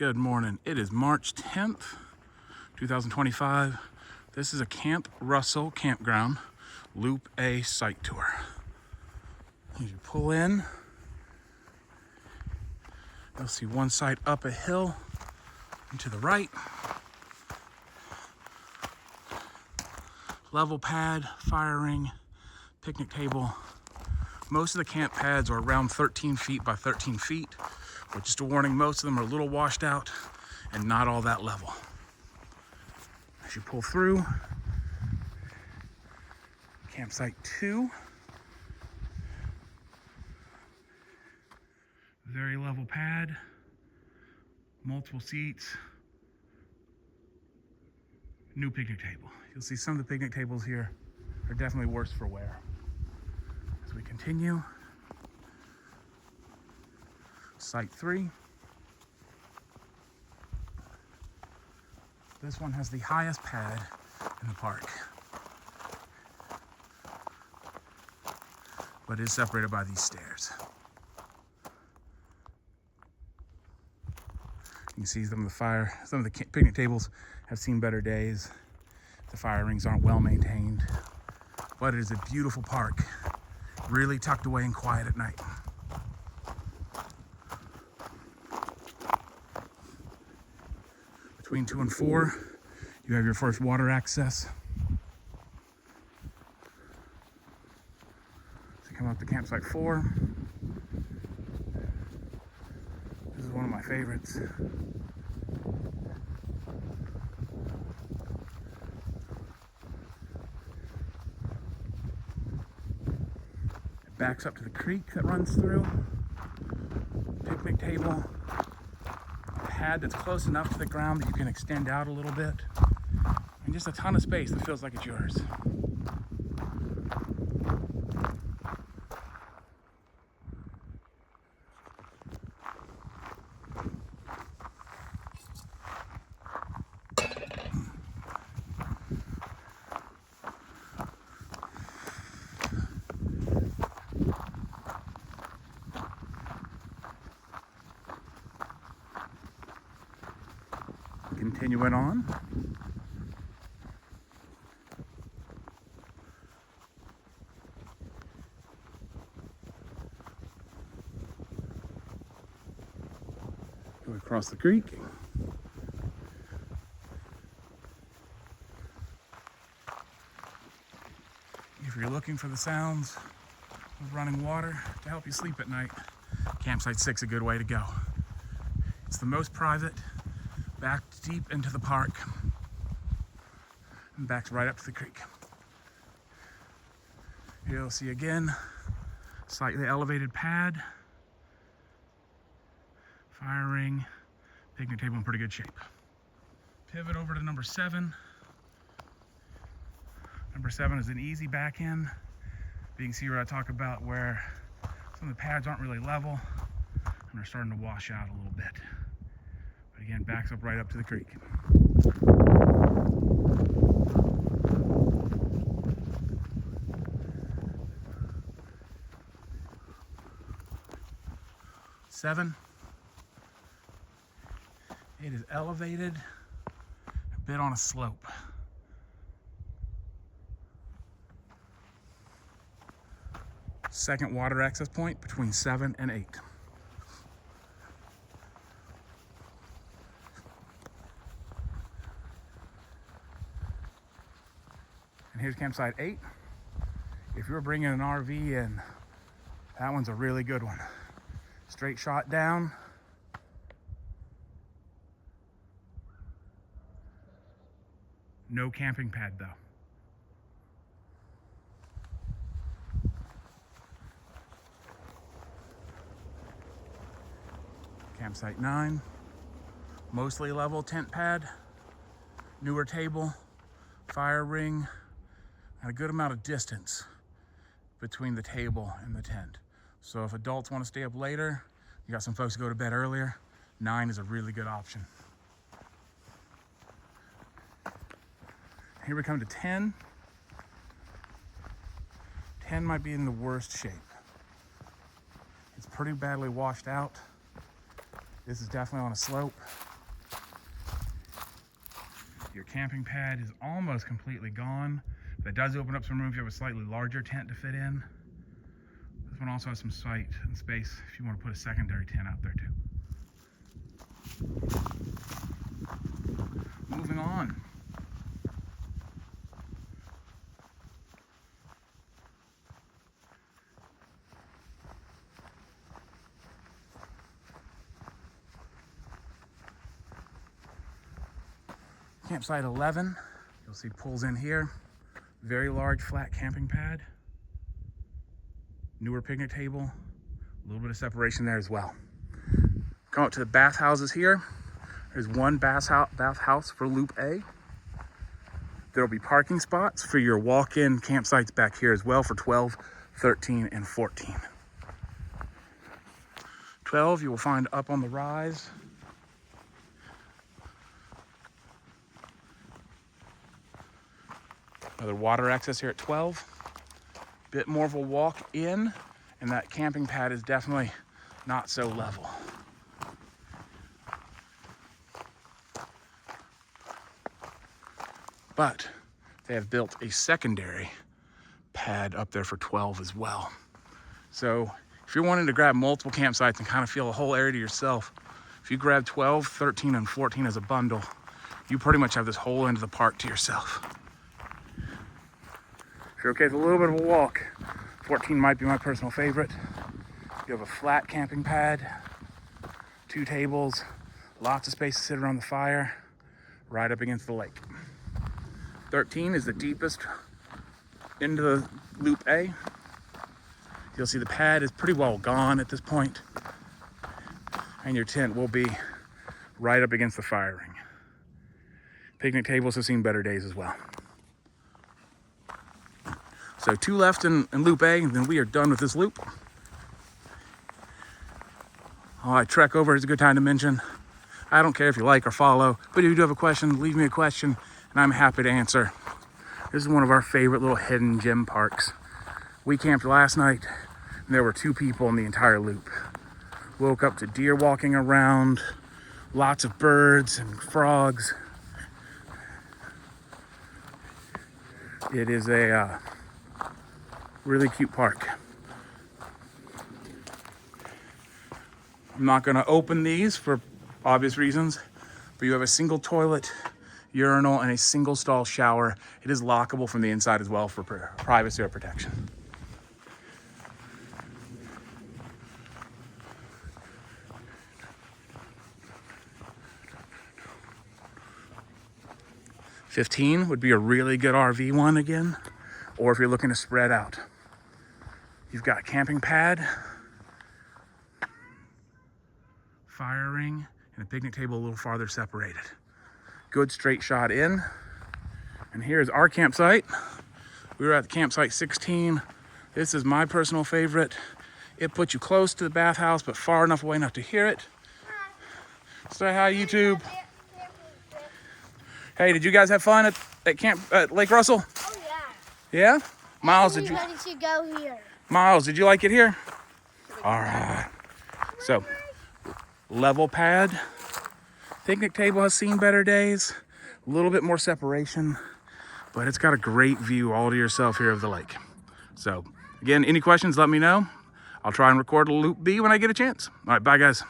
Good morning. It is March 10th, 2025. This is a Camp Russell Campground Loop A site tour. As you pull in, you'll see one site up a hill and to the right. Level pad, fire ring, picnic table. Most of the camp pads are around 13 feet by 13 feet. But just a warning, most of them are a little washed out and not all that level. As you pull through, campsite 2. Very level pad, multiple seats, new picnic table. You'll see some of the picnic tables here are definitely worse for wear. As we continue, Site 3. This one has the highest pad in the park, but is separated by these stairs. You can see some of the picnic tables have seen better days. The fire rings aren't well maintained, but it is a beautiful park, really tucked away and quiet at night. Between 2 and 4, you have your first water access. So come up to campsite 4. This is one of my favorites. It backs up to the creek that runs through. Picnic table. Pad that's close enough to the ground that you can extend out a little bit, and just a ton of space that feels like it's yours. Continuing on, go across the creek. If you're looking for the sounds of running water to help you sleep at night, campsite 6 is a good way to go. It's the most private, backed deep into the park, and backs right up to the creek. Here you'll see again, slightly elevated pad, fire ring, picnic table in pretty good shape. Pivot over to number 7. Number 7 is an easy back in. But you can see where I talk about where some of the pads aren't really level and are starting to wash out a little bit. But again, backs up right up to the creek. Seven. It is elevated, a bit on a slope. Second water access point between 7 and 8. And here's campsite 8. If you're bringing an RV in, that one's a really good one. Straight shot down. No camping pad though. Campsite 9. Mostly level tent pad. Newer table. Fire ring. And a good amount of distance between the table and the tent. So if adults want to stay up later, you got some folks who go to bed earlier, 9 is a really good option. Here we come to 10. 10 might be in the worst shape. It's pretty badly washed out. This is definitely on a slope. Your camping pad is almost completely gone. That does open up some room if you have a slightly larger tent to fit in. This one also has some site and space if you want to put a secondary tent out there too. Moving on. Campsite 11, you'll see pulls in here. Very large flat camping pad. Newer picnic table. A little bit of separation there as well. Come up to the bathhouses here. There's one bathhouse for Loop A. There'll be parking spots for your walk-in campsites back here as well for 12, 13, and 14. 12 you will find up on the rise. Another water access here at 12. Bit more of a walk in, and that camping pad is definitely not so level. But they have built a secondary pad up there for 12 as well. So if you're wanting to grab multiple campsites and kind of feel a whole area to yourself, if you grab 12, 13, and 14 as a bundle, you pretty much have this whole end of the park to yourself. If you're okay with a little bit of a walk, 14 might be my personal favorite. You have a flat camping pad, 2 tables, lots of space to sit around the fire, right up against the lake. 13 is the deepest into the Loop A. You'll see the pad is pretty well gone at this point, and your tent will be right up against the fire ring. Picnic tables have seen better days as well. So 2 left in Loop A, and then we are done with this loop. All right, trek over is a good time to mention. I don't care if you like or follow, but if you do have a question, leave me a question, and I'm happy to answer. This is one of our favorite little hidden gem parks. We camped last night, and there were 2 people in the entire loop. Woke up to deer walking around, lots of birds and frogs. It is a really cute park. I'm not going to open these for obvious reasons, but you have a single toilet, urinal, and a single stall shower. It is lockable from the inside as well for privacy or protection. $15 would be a really good RV one again, or if you're looking to spread out. You've got a camping pad, fire ring, and a picnic table a little farther separated. Good straight shot in. And here's our campsite. We were at the campsite 16. This is my personal favorite. It puts you close to the bathhouse, but far enough away not to hear it. Say hi, YouTube. Hey, did you guys have fun at Lake Russell? Oh yeah. Yeah? Miles, did you? Ready to go here. Miles, did you like it here? All right. So, level pad. Picnic table has seen better days. A little bit more separation, but it's got a great view all to yourself here of the lake. So, again, any questions, let me know. I'll try and record a Loop B when I get a chance. All right, bye guys.